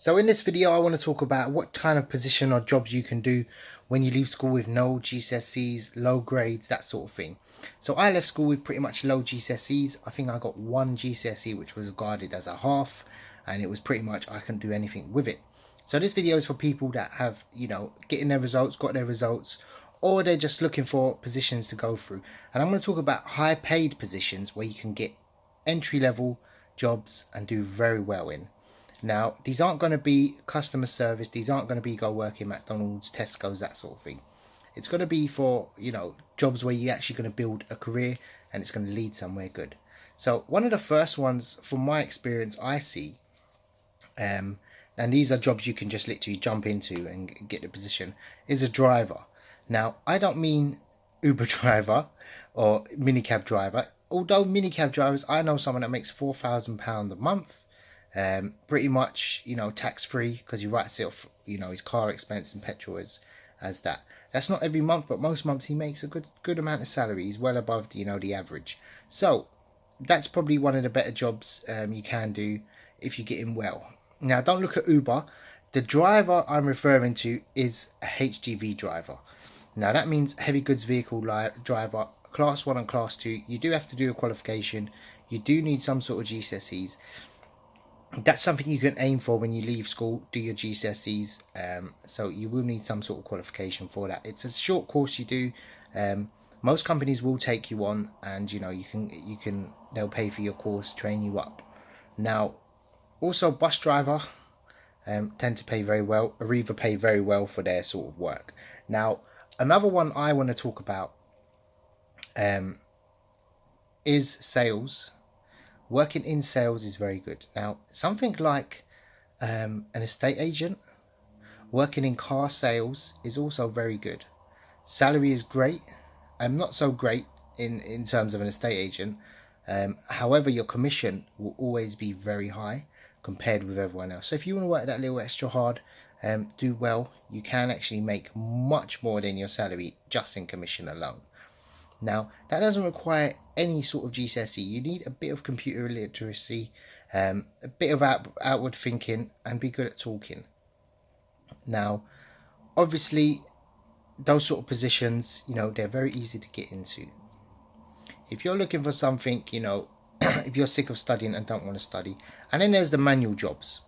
So in this video I want to talk about what kind of position or jobs you can do when you leave school with no GCSEs, low grades, that sort of thing. So I left school with pretty much low GCSEs. I think I got one GCSE which was regarded as a half, and it was pretty much I couldn't do anything with it. So this video is for people that have, getting their results, got their results, or they're just looking for positions to go through. And I'm going to talk about high paid positions where you can get entry level jobs and do very well in. Now, these aren't going to be customer service. These aren't going to be go work in McDonald's, Tesco's, that sort of thing. It's going to be for, jobs where you're actually going to build a career and it's going to lead somewhere good. So one of the first ones from my experience I see, and these are jobs you can just literally jump into and get the position, is a driver. Now, I don't mean Uber driver or minicab driver. Although minicab drivers, I know someone that makes £4,000 a month. Pretty much, tax free because he writes it off, his car expense and petrol as that. That's not every month, but most months he makes a good amount of salary. He's well above, the average. So that's probably one of the better jobs you can do if you get in well. Now, don't look at Uber. The driver I'm referring to is a HGV driver. Now that means heavy goods vehicle driver, class 1 and class 2. You do have to do a qualification. You do need some sort of GCSEs. That's something you can aim for when you leave school. Do your GCSEs. So you will need some sort of qualification for that. It's a short course you do. Most companies will take you on, and they'll pay for your course, train you up. Now, also bus driver tend to pay very well. Arriva pay very well for their sort of work. Now, another one I want to talk about is sales. Working in sales is very good. Now, something like an estate agent, working in car sales is also very good. Salary is great. Not so great in terms of an estate agent. However, your commission will always be very high compared with everyone else. So if you want to work that little extra hard, do well, you can actually make much more than your salary just in commission alone. Now, that doesn't require any sort of GCSE. You need a bit of computer literacy, a bit of outward thinking, and be good at talking. Now, obviously, those sort of positions, they're very easy to get into. If you're looking for something, if you're sick of studying and don't want to study, and then there's the manual jobs.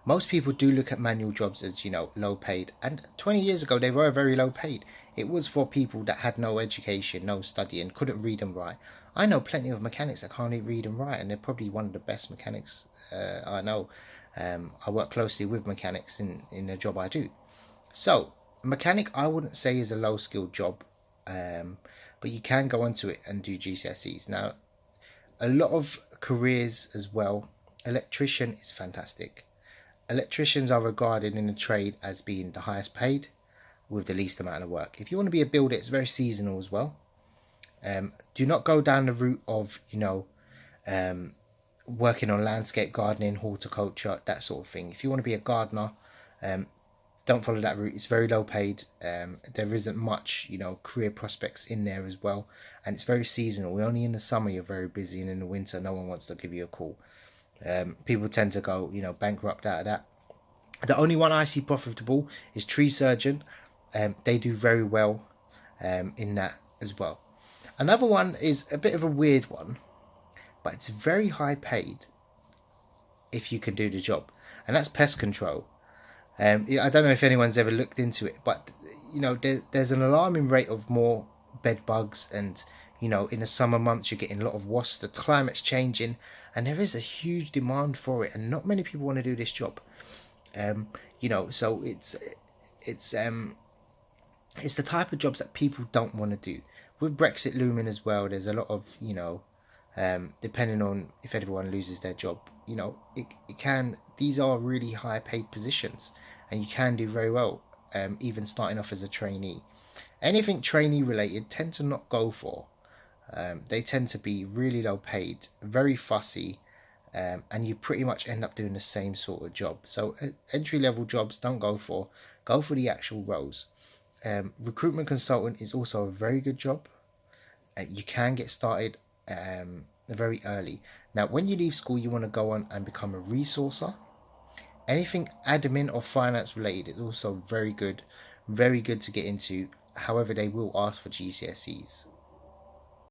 Most people do look at manual jobs as, low paid. And 20 years ago, they were very low paid. It was for people that had no education, no studying, couldn't read and write. I know plenty of mechanics that can't even read and write, and they're probably one of the best mechanics I know. I work closely with mechanics in the job I do. So, mechanic, I wouldn't say is a low skilled job, but you can go into it and do GCSEs. Now, a lot of careers as well. Electrician is fantastic. Electricians are regarded in the trade as being the highest paid with the least amount of work. If you want to be a builder, it's very seasonal as well. Do not go down the route of, working on landscape gardening, horticulture, that sort of thing. If you want to be a gardener, don't follow that route. It's very low paid. There isn't much, career prospects in there as well. And it's very seasonal. Only in the summer you're very busy, and in the winter no one wants to give you a call. People tend to go, bankrupt out of that. The only one I see profitable is tree surgeon. They do very well in that as well. Another one is a bit of a weird one, but it's very high paid if you can do the job, and that's pest control. I don't know if anyone's ever looked into it, but there's an alarming rate of more bed bugs, and in the summer months you're getting a lot of wasps. The climate's changing, and there is a huge demand for it, and not many people want to do this job. So it's the type of jobs that people don't want to do. With Brexit looming as well, there's a lot of, depending on if everyone loses their job, these are really high paid positions, and you can do very well, even starting off as a trainee. Anything trainee related tend to not go for. They tend to be really low paid, very fussy, and you pretty much end up doing the same sort of job. So entry level jobs don't go for the actual roles. Recruitment consultant is also a very good job. You can get started very early. Now, when you leave school, you want to go on and become a resourcer. Anything admin or finance related is also very good to get into. However, they will ask for GCSEs.